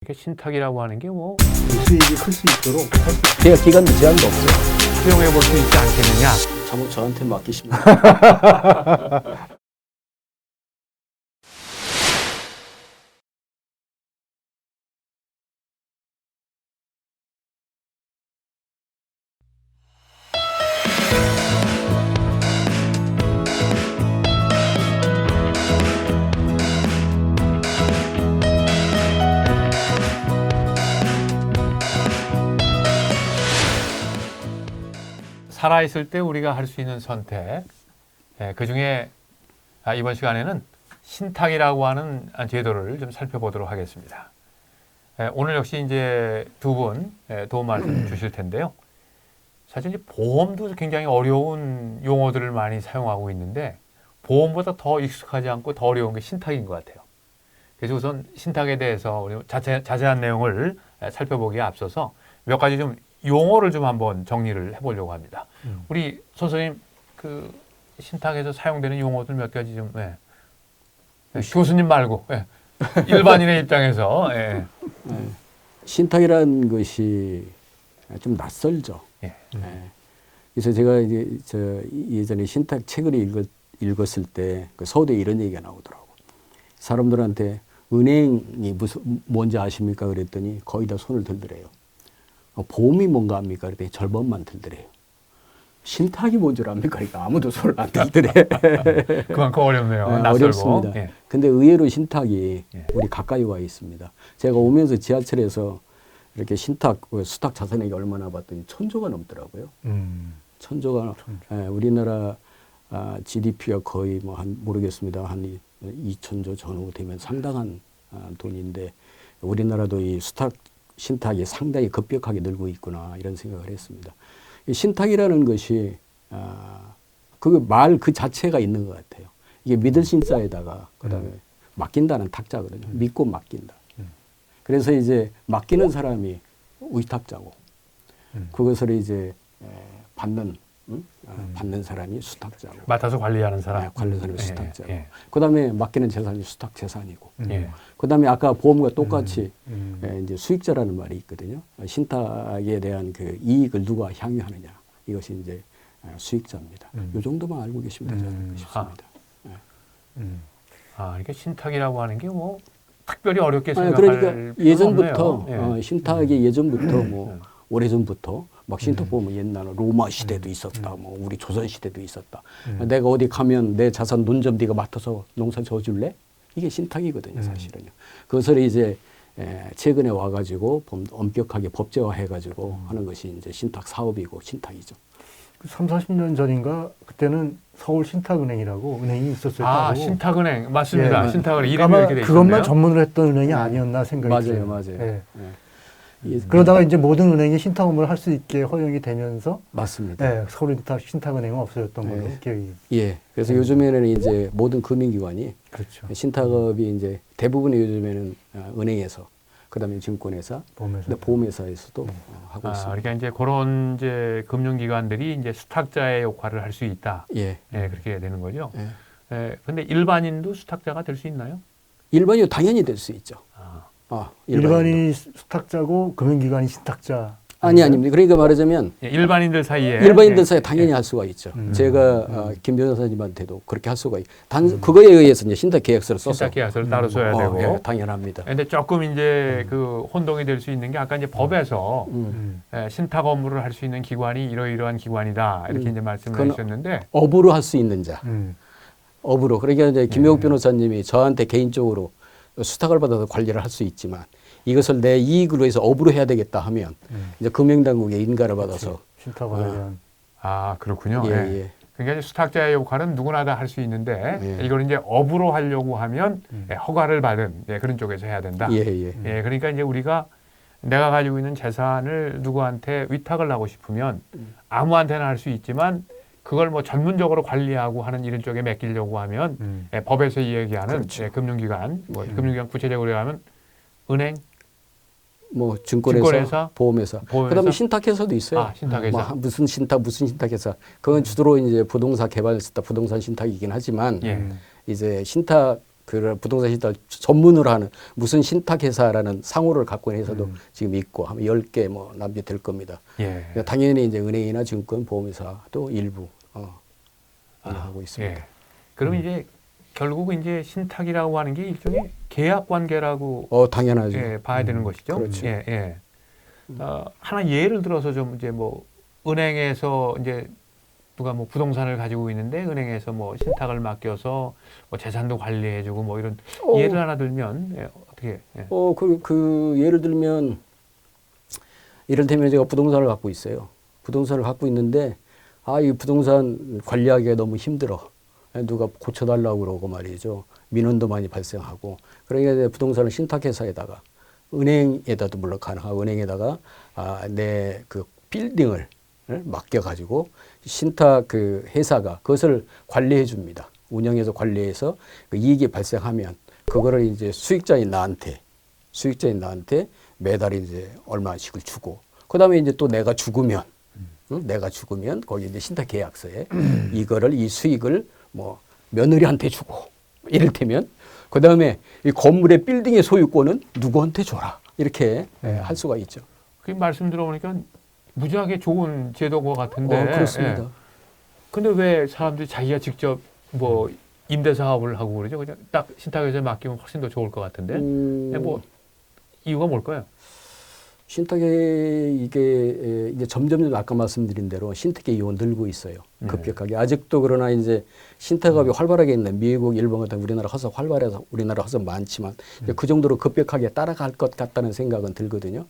이게 신탁이라고 하는 게 뭐 수익이 클 수 있도록 계약 기간도 제한도 없어요. 수용해 볼 수 있지 않겠느냐. 잠옷 저한테 맡기시면 살아있을 때 우리가 할 수 있는 선택, 그 중에 이번 시간에는 신탁이라고 하는 제도를 좀 살펴보도록 하겠습니다. 오늘 역시 이제 두 분 도움 말씀 주실 텐데요. 사실 이제 보험도 굉장히 어려운 용어들을 많이 사용하고 있는데 보험보다 더 익숙하지 않고 더 어려운 게 신탁인 것 같아요. 그래서 우선 신탁에 대해서 우리 자세한 내용을 살펴보기에 앞서서 몇 가지 좀 용어를 좀 한번 정리를 해보려고 합니다. 우리 선생님 그 신탁에서 사용되는 용어들 몇 가지 좀 교수님 말고 일반인의 입장에서 신탁이라는 것이 좀 낯설죠. 그래서 제가 이제 예전에 신탁 책을 읽었을 때 그 서두에 이런 얘기가 나오더라고. 사람들한테 은행이 뭔지 아십니까? 그랬더니 거의 다 손을 들더래요. 보험이 뭔가 합니까? 그랬더니 절반만 들더래요. 신탁이 뭔 줄 압니까? 그러니까 아무도 손을 안 들더래. 그만큼 어렵네요. 낯설고. 어렵습니다. 근데 의외로 신탁이 우리 가까이 와 있습니다. 제가 오면서 지하철에서 이렇게 신탁, 수탁 자산액이 얼마나 봤더니 1,000조가 넘더라고요. 1,000조가 우리나라 GDP가 거의 뭐 한 모르겠습니다. 한 2,000조 전후 되면 상당한 돈인데 우리나라도 이 수탁 신탁이 상당히 급격하게 늘고 있구나 이런 생각을 했습니다. 신탁이라는 것이 그 자체가 있는 것 같아요. 이게 믿을 신자에다가 그다음에 맡긴다는 탁자거든요. 믿고 맡긴다. 그래서 이제 맡기는 사람이 의탁자고 그것을 이제 받는 사람이 수탁자고 맡아서 관리하는 사람. 관리하는 사람이 수탁자고 그다음에 맡기는 재산이 수탁 재산이고 그다음에 아까 보험과 똑같이 이제 수익자라는 말이 있거든요. 신탁에 대한 그 이익을 누가 향유하느냐 이것이 이제 수익자입니다. 이 정도만 알고 계시면 되지 않을까 싶습니다. 그러니까 신탁이라고 하는 게 뭐 특별히 어렵게 생각할 그러니까 예전부터 없네요. 신탁이 예전부터 뭐 오래전부터 막 신탁 보면 옛날 로마 시대도 있었다, 뭐 우리 조선 시대도 있었다. 내가 어디 가면 내 자산 논 좀 네가 맡아서 농사 져줄래? 이게 신탁이거든요, 사실은요. 그것을 이제 최근에 와가지고 엄격하게 법제화해가지고 하는 것이 이제 신탁 사업이고 신탁이죠. 3, 40년 전인가 그때는 서울 신탁은행이라고 은행이 있었어요. 신탁은행 맞습니다. 예. 신탁은행 이름이 아마 이렇게 돼 있네요. 그것만 전문으로 했던 은행이 아니었나 생각이 들어요. 맞아요. 그러다가 이제 모든 은행이 신탁 업무를 할 수 있게 허용이 되면서 맞습니다. 서울 신탁은행은 없어졌던 걸로 기억이. 그래서 요즘에는 이제 모든 금융기관이 그렇죠. 신탁업이 이제 대부분의 요즘에는 은행에서 그다음에 증권회사, 보험회사에서도 하고 있습니다. 그러니까 이제 그런 이제 금융기관들이 이제 수탁자의 역할을 할 수 있다. 그렇게 되는 거죠. 근데 일반인도 수탁자가 될 수 있나요? 일반인도 당연히 될 수 있죠. 일반인이 수탁자고 금융기관이 신탁자. 아닙니다. 그러니까 말하자면 일반인들 사이에 당연히 할 수가 있죠. 제가 김 변호사님한테도 그렇게 할 수가 있고 그거에 의해서 이제 신탁 계약서를 써서 신탁 계약서를 따로 써야 되고 당연합니다. 근데 조금 이제 그 혼동이 될 수 있는 게 아까 이제 법에서 신탁 업무를 할 수 있는 기관이 이러이러한 기관이다 이렇게 이제 말씀을 해주셨는데 업으로 할 수 있는 자, 업으로 그러니까 이제 김영욱 변호사님이 저한테 개인적으로 수탁을 받아서 관리를 할 수 있지만 이것을 내 이익으로 해서 업으로 해야 되겠다 하면 이제 금융당국의 인가를 받아서 신탁을 그렇군요. 그러니까 이제 수탁자의 역할은 누구나 다 할 수 있는데 이걸 이제 업으로 하려고 하면 허가를 받은 그런 쪽에서 해야 된다. 그러니까 이제 우리가 내가 가지고 있는 재산을 누구한테 위탁을 하고 싶으면 아무한테나 할 수 있지만 그걸 뭐 전문적으로 관리하고 하는 이런 쪽에 맡기려고 하면 법에서 이야기하는 금융기관, 금융기관 구체적으로 하면 은행, 뭐 증권회사, 보험회사. 그다음에 신탁회사도 있어요. 신탁회사. 무슨 신탁회사. 그건 주로 이제 부동산 개발했다 부동산 신탁이긴 하지만 이제 신탁 그 부동산 신탁 전문으로 하는 무슨 신탁회사라는 상호를 갖고 있는 회사도 지금 있고 한 10개 뭐 남짓 될 겁니다. 예. 그러니까 당연히 이제 은행이나 증권, 보험회사도 일부 하고 있습니다. 예. 그럼 이제 결국 이제 신탁이라고 하는 게 일종의 계약 관계라고 당연하죠. 예, 봐야 되는 것이죠. 그렇죠. 예, 예. 하나 예를 들어서 좀 이제 뭐 은행에서 이제 누가 뭐 부동산을 가지고 있는데 은행에서 뭐 신탁을 맡겨서 뭐 재산도 관리해주고 뭐 이런 예를 하나 들면 어떻게? 예. 그 예를 들면 이를테면 제가 부동산을 갖고 있어요. 부동산을 갖고 있는데 이 부동산 관리하기가 너무 힘들어. 누가 고쳐달라고 그러고 말이죠. 민원도 많이 발생하고. 그러니까 이제 부동산을 신탁회사에다가 은행에다도 물론 가능하고 은행에다가 내 그 빌딩을 맡겨가지고 신탁 그 회사가 그것을 관리해 줍니다. 운영해서 관리해서 그 이익이 발생하면 그거를 이제 수익자인 나한테 매달 이제 얼마씩을 주고 그다음에 이제 또 내가 죽으면 거기 이제 신탁 계약서에 이거를 이 수익을 뭐 며느리한테 주고 이를테면 그다음에 이 건물의 빌딩의 소유권은 누구한테 줘라 이렇게 할 수가 있죠. 그 말씀 들어보니까 무지하게 좋은 제도인 것 같은데. 그렇습니다. 예. 근데 왜 사람들이 자기가 직접 뭐 임대 사업을 하고 그러죠? 그냥 딱 신탁회사에 맡기면 훨씬 더 좋을 것 같은데. 뭐 이유가 뭘까요? 신탁에 이게 이제 점점 아까 말씀드린 대로 신탁의 이용은 늘고 있어요. 급격하게. 아직도 그러나 이제 신탁업이 활발하게 있는 미국, 일본 같은 우리나라 허서 많지만 이제 그 정도로 급격하게 따라갈 것 같다는 생각은 들거든요.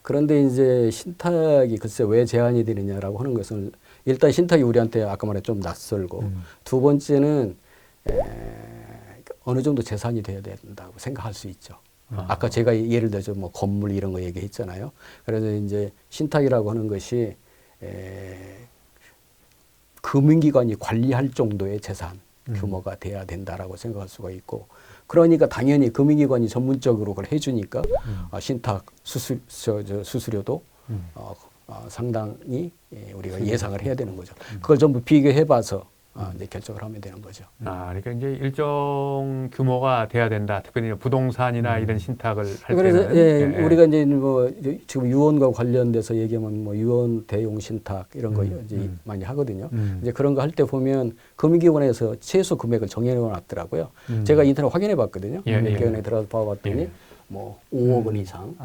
그런데 이제 신탁이 글쎄 왜 제한이 되느냐라고 하는 것은 일단 신탁이 우리한테 아까 말해 좀 낯설고 두 번째는 어느 정도 재산이 돼야 된다고 생각할 수 있죠. 아까 제가 예를 들어서 뭐 건물 이런 거 얘기했잖아요. 그래서 이제 신탁이라고 하는 것이 금융기관이 관리할 정도의 재산 규모가 돼야 된다라고 생각할 수가 있고, 그러니까 당연히 금융기관이 전문적으로 그걸 해주니까 신탁 수수료도 상당히 우리가 예상을 해야 되는 거죠. 그걸 전부 비교해봐서 이제 결정을 하면 되는 거죠. 그러니까 이제 일정 규모가 돼야 된다. 특별히 부동산이나 이런 신탁을 할 그래서 때는. 우리가 이제 뭐 지금 유언과 관련돼서 얘기하면 뭐 유언 대용 신탁 이런 거 이제 많이 하거든요. 이제 그런 거 할 때 보면 금융기관에서 최소 금액을 정해놓았더라고요. 제가 인터넷 확인해 봤거든요. 몇 개월에 들어가서 봐봤더니 뭐 5억 원 이상.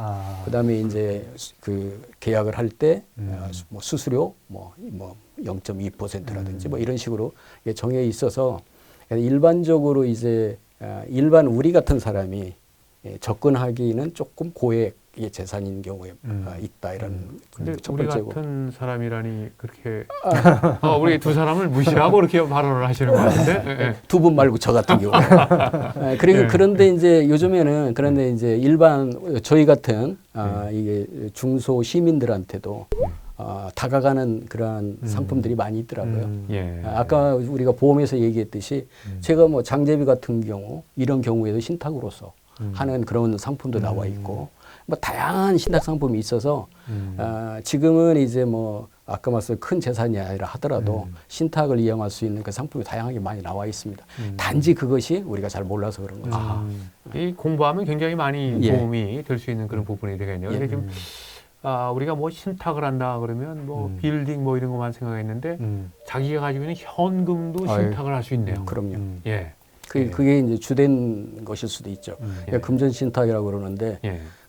그다음에 이제 그 계약을 할 때 뭐 수수료 뭐 0.2%라든지 뭐 이런 식으로 정해 있어서 일반적으로 이제 일반 우리 같은 사람이 접근하기는 조금 고액의 재산인 경우에 있다 이런. 근데 첫 우리 번째고. 같은 사람이라니 그렇게 우리 두 사람을 무시하고 그렇게 발언을 하시는 것 같은데. 두 분 말고 저 같은 경우. 그리고 그런데 이제 요즘에는 그런데 이제 일반 저희 같은 이게 중소 시민들한테도 다가가는 그러한 상품들이 많이 있더라고요. 아까 우리가 보험에서 얘기했듯이 제가 뭐 장제비 같은 경우 이런 경우에도 신탁으로서 하는 그런 상품도 나와 있고 뭐 다양한 신탁 상품이 있어서 지금은 이제 뭐 아까 말씀 큰 재산이 아니라 하더라도 신탁을 이용할 수 있는 그 상품이 다양하게 많이 나와 있습니다. 단지 그것이 우리가 잘 몰라서 그런 거죠. 이 공부하면 굉장히 많이 도움이 될 수 있는 그런 부분이 되겠네요. 근데 지금 우리가 뭐 신탁을 한다 그러면 뭐 빌딩 뭐 이런 것만 생각했는데 자기가 가지고 있는 현금도 신탁을 할 수 있네요. 그럼요. 예. 그게 이제 주된 것일 수도 있죠. 금전 신탁이라고 그러는데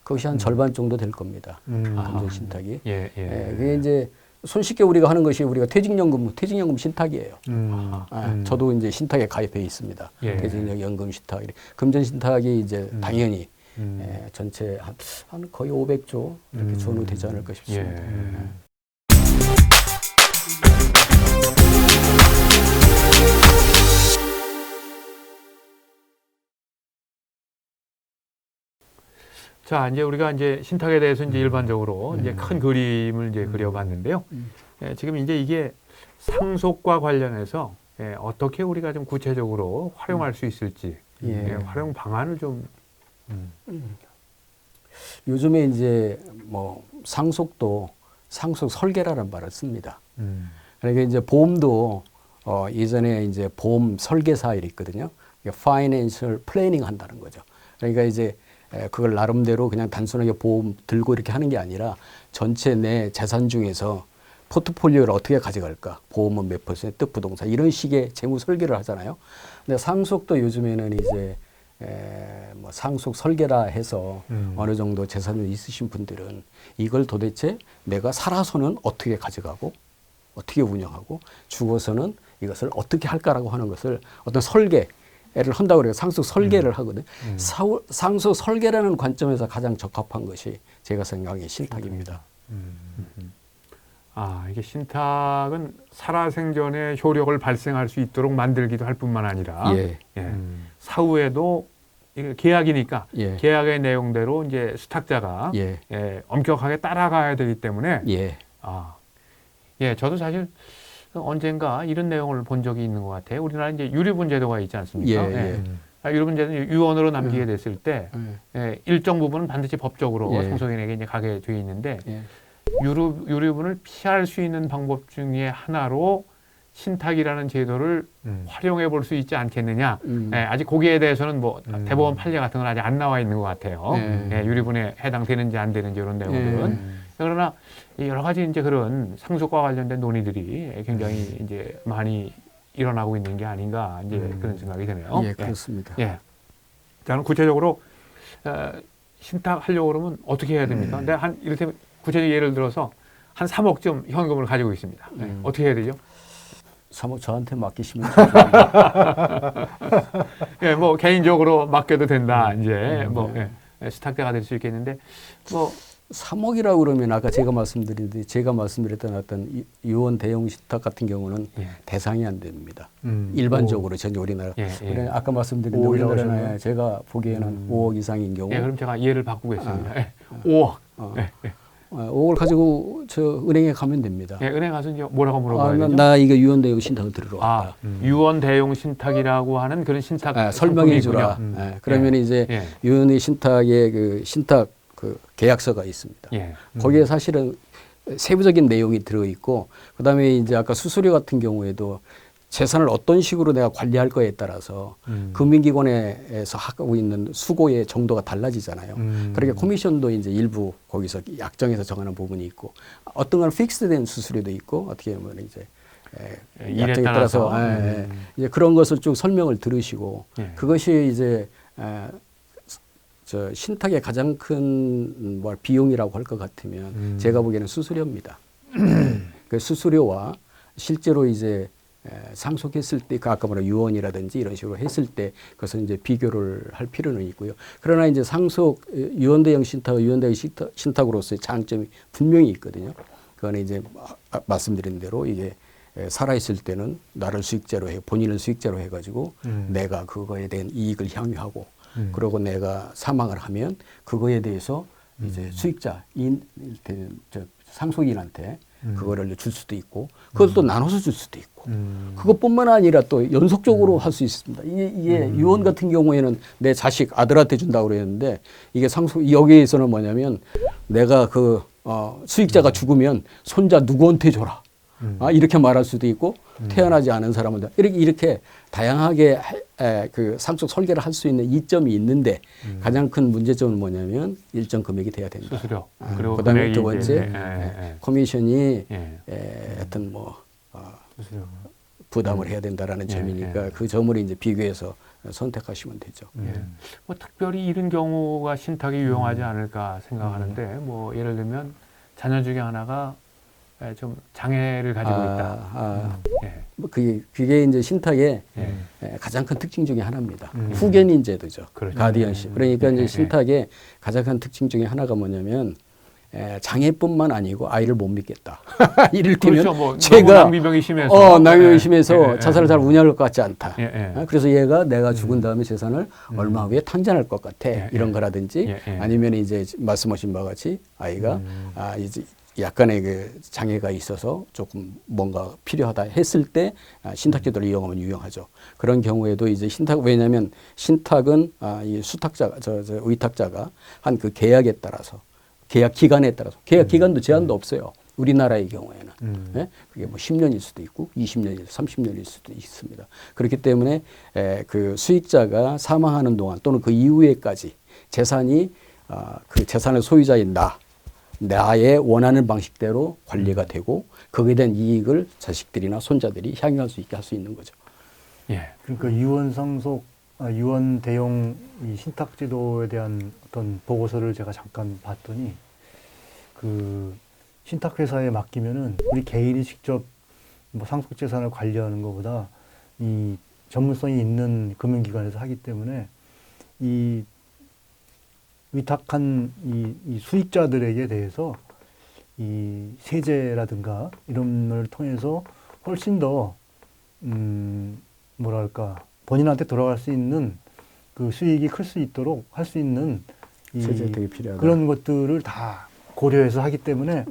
그것이 한 절반 정도 될 겁니다. 금전 신탁이. 그게 이제 손쉽게 우리가 하는 것이 우리가 퇴직연금 신탁이에요. 저도 이제 신탁에 가입해 있습니다. 퇴직연금 신탁, 금전 신탁이 이제 당연히 전체 한 거의 500조 이렇게 전후 되지 않을까 싶습니다. 자, 이제 우리가 이제 신탁에 대해서 이제 일반적으로 이제 큰 그림을 이제 그려봤는데요. 지금 이제 이게 상속과 관련해서 어떻게 우리가 좀 구체적으로 활용할 수 있을지 활용 방안을 좀. 요즘에 이제 뭐 상속도 상속 설계라는 말을 씁니다. 그러니까 이제 보험도 예전에 이제 보험 설계사 일이 있거든요. 파이낸셜 플래닝 한다는 거죠. 그러니까 이제 그걸 나름대로 그냥 단순하게 보험 들고 이렇게 하는 게 아니라 전체 내 재산 중에서 포트폴리오를 어떻게 가져갈까? 보험은 몇 퍼센트, 부동산 이런 식의 재무 설계를 하잖아요. 근데 상속도 요즘에는 이제 뭐 상속 설계라 해서 어느 정도 재산이 있으신 분들은 이걸 도대체 내가 살아서는 어떻게 가져가고 어떻게 운영하고 죽어서는 이것을 어떻게 할까라고 하는 것을 어떤 설계를 한다고 그래요. 상속 설계를 하거든요. 상속 설계라는 관점에서 가장 적합한 것이 제가 생각하기에 신탁입니다. 이게 신탁은 살아생전에 효력을 발생할 수 있도록 만들기도 할 뿐만 아니라 예. 사후에도 이게 계약이니까 예. 계약의 내용대로 이제 수탁자가 예. 엄격하게 따라가야 되기 때문에 예. 저도 사실 언젠가 이런 내용을 본 적이 있는 것 같아요. 우리나라 이제 유류분 제도가 있지 않습니까? 유류분 제도는 유언으로 남기게 됐을 때 일정 부분은 반드시 법적으로 상속인에게 이제 가게 돼 있는데 유류분을 피할 수 있는 방법 중에 하나로 신탁이라는 제도를 활용해 볼 수 있지 않겠느냐. 아직 거기에 대해서는 뭐 대법원 판례 같은 건 아직 안 나와 있는 것 같아요. 유류분에 해당되는지 안 되는지 이런 내용들은. 그러나 여러 가지 이제 그런 상속과 관련된 논의들이 굉장히 이제 많이 일어나고 있는 게 아닌가 이제 그런 생각이 드네요. 예, 그렇습니다. 저는 구체적으로 신탁하려고 그러면 어떻게 해야 됩니까? 근데 이를테면 구체적 예를 들어서 한 3억쯤 현금을 가지고 있습니다. 어떻게 해야 되죠? 3억 저한테 맡기시면 좋겠습니다. 뭐 개인적으로 맡겨도 된다. 이제 뭐 수탁자가 될 수 있겠는데 뭐 3억이라고 그러면 아까 제가 말씀드렸던 어떤 유언 대용 신탁 같은 경우는 대상이 안 됩니다. 일반적으로 전 우리나라. 그래 아까 말씀드린 우리나라에 제가 보기에는 5억 이상인 경우. 그럼 제가 예를 바꾸겠습니다. 5억. 5억을 가지고 저 은행에 가면 됩니다. 은행 가서 이제 뭐라고 물어봐야 되죠? 나 이거 유언 대용 신탁을 들으러 왔다. 유언 대용 신탁이라고 하는 그런 신탁 설명해 주라. 그러면 이제 유언의 신탁의 그 신탁 그 계약서가 있습니다. 거기에 사실은 세부적인 내용이 들어 있고 그다음에 이제 아까 수수료 같은 경우에도 재산을 어떤 식으로 내가 관리할 거에 따라서 금융기관에서 하고 있는 수고의 정도가 달라지잖아요. 그러니까 코미션도 이제 일부 거기서 약정해서 정하는 부분이 있고 어떤 건 픽스된 수수료도 있고 어떻게 보면 이제 약정에 따라서 이제 그런 것을 쭉 설명을 들으시고 그것이 이제 저 신탁의 가장 큰 뭐 비용이라고 할 것 같으면 제가 보기에는 수수료입니다. 그 수수료와 실제로 이제 상속했을 때, 아까 말한 유언이라든지 이런 식으로 했을 때 그것은 이제 비교를 할 필요는 있고요. 그러나 이제 유언대형 신탁, 유언대형 신탁으로서의 장점이 분명히 있거든요. 그거는 이제 말씀드린 대로 이게 살아있을 때는 나를 수익자로 본인을 수익자로 해가지고 내가 그거에 대한 이익을 향유하고 그리고 내가 사망을 하면 그거에 대해서 이제 수익자인 상속인한테 그거를 줄 수도 있고 그걸 또 나눠서 줄 수도 있고 그것뿐만 아니라 또 연속적으로 할 수 있습니다. 이게 유언 같은 경우에는 내 자식 아들한테 준다고 그랬는데 이게 여기에서는 뭐냐면 내가 그 수익자가 죽으면 손자 누구한테 줘라. 이렇게 말할 수도 있고 태어나지 않은 사람한테 이렇게 다양하게 그 상속 설계를 할 수 있는 이점이 있는데 가장 큰 문제점은 뭐냐면 일정 금액이 돼야 된다. 수수료. 그리고 그다음에 두 번째 커미션이 하여튼 뭐 부담을 해야 된다라는 점이니까 그 점을 이제 비교해서 선택하시면 되죠. 뭐 특별히 이런 경우가 신탁이 유용하지 않을까 생각하는데 뭐 예를 들면 자녀 중에 하나가 좀 장애를 가지고 있다. 뭐 그게 이제 신탁의 가장 큰 특징 중에 하나입니다. 후견인 제도죠. 그렇죠. 가디언십. 그러니까 이제 신탁의 가장 큰 특징 중에 하나가 뭐냐면 장애뿐만 아니고 아이를 못 믿겠다. 이를테면 그렇죠. 뭐 제가 낭비병이 심해서 낭비병이 심해서 자산을 잘 운영할 것 같지 않다. 그래서 얘가 내가 죽은 다음에 재산을 얼마 후에 탄전할 것 같아. 이런 거라든지 아니면 이제 말씀하신 바와 같이 아이가 이제 약간의 그 장애가 있어서 조금 뭔가 필요하다 했을 때 신탁제도를 이용하면 유용하죠. 그런 경우에도 이제 왜냐하면 신탁은 이 수탁자가 의탁자가 한 그 계약에 따라서 계약 기간에 따라서 계약 기간도 제한도 없어요. 우리나라의 경우에는. 예? 그게 뭐 10년일 수도 있고 20년일, 30년일 수도 있습니다. 그렇기 때문에 그 수익자가 사망하는 동안 또는 그 이후에까지 재산이 그 재산의 소유자인 나의 원하는 방식대로 관리가 되고 거기에 대한 이익을 자식들이나 손자들이 향유할 수 있게 할 수 있는 거죠. 예. 그러니까 유언 대용 이 신탁제도에 대한 어떤 보고서를 제가 잠깐 봤더니 그 신탁회사에 맡기면은 우리 개인이 직접 뭐 상속재산을 관리하는 것보다 이 전문성이 있는 금융기관에서 하기 때문에 이 위탁한 이 수익자들에게 대해서 이 세제라든가 이런 걸 통해서 훨씬 더 뭐랄까 본인한테 돌아갈 수 있는 그 수익이 클 수 있도록 할 수 있는 세제 혜택이 필요하다. 그런 것들을 다 고려해서 하기 때문에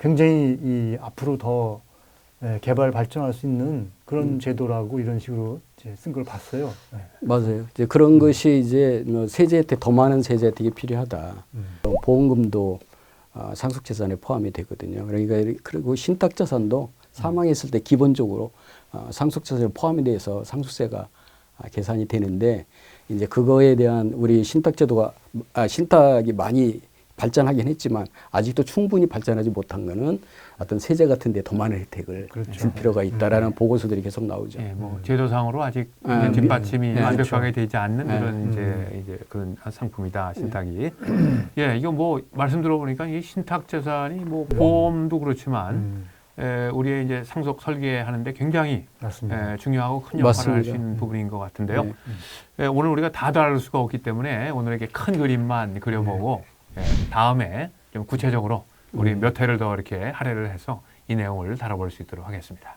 굉장히 이 앞으로 더 개발 발전할 수 있는 그런 제도라고 이런 식으로 이제 쓴 걸 봤어요. 맞아요. 이제 그런 것이 이제 뭐 세제 혜택, 더 많은 세제 혜택이 필요하다. 보험금도 상속재산에 포함이 되거든요. 그러니까 그리고 신탁자산도 사망했을 때 기본적으로 상속재산에 포함이 돼서 상속세가 계산이 되는데 이제 그거에 대한 우리 신탁제도가 신탁이 많이 발전하긴 했지만 아직도 충분히 발전하지 못한 거는 어떤 세제 같은 데 더 많은 혜택을 줄 필요가 있다라는 보고서들이 계속 나오죠. 예, 뭐 제도상으로 아직 뒷받침이 완벽하게 되지 않는 그런 이제 그런 상품이다 신탁이. 예, 이거 뭐 말씀 들어보니까 이 신탁 재산이 뭐 보험도 그렇지만 우리의 이제 상속 설계하는데 굉장히 중요하고 큰 역할을 할 수 있는 부분인 것 같은데요. 오늘 우리가 다 다룰 수가 없기 때문에 오늘 이렇게 큰 그림만 그려보고 다음에 좀 구체적으로 우리 몇 회를 더 이렇게 할애를 해서 이 내용을 다뤄볼 수 있도록 하겠습니다.